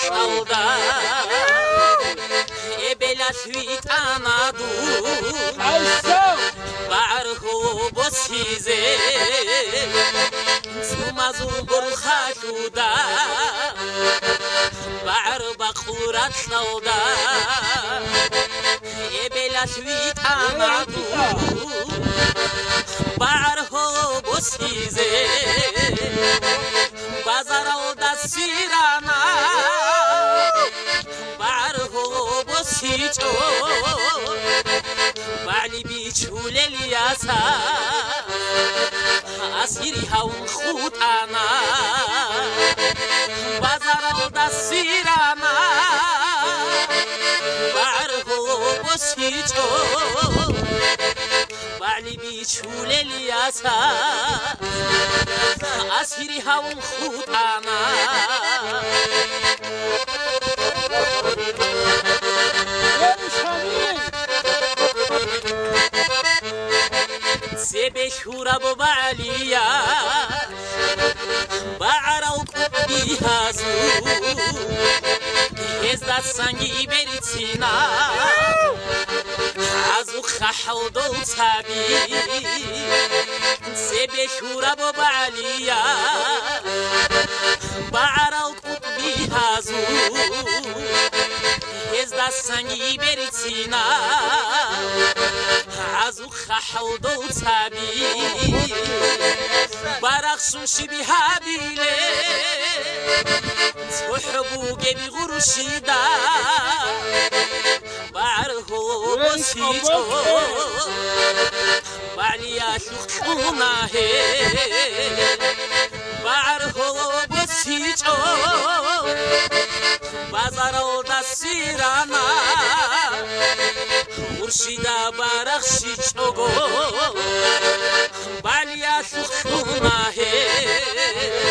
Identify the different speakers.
Speaker 1: ხავდა ებელას ვიტანადუ
Speaker 2: აისო
Speaker 1: ბარხობოსიზე სუმაზუ ბურხაშუდა ბარბა ყურად ხავდა ებელას ვიტანადუ ბარხობოსიზე ბაზარალდა სირანა ბარხობოსიჭო ბალი ბიჩულელიასა ასირი ჰაუნ ხუტანა ბაზარალდა სირანა ბარხობოსიჭო ბალი ბიჩულელიასა ასირი ჰაუნ ხუტანა سبشورا ببعليا بعرو بيهازو هزدا سنگي بريتسينا عزو خحودو تابي سبشورا ببعليا بعرو بيهازو هزدا سنگي بريتسينا عزو خحودو تابي برخشون شبي هابيلي تحبو جبي غرشيدا بعرهو بسيجو بعليا شخونا هي بعرهو بسيجو بازارو دا سيرانا مرشدا برخشي چوگو بالیا شخونا هي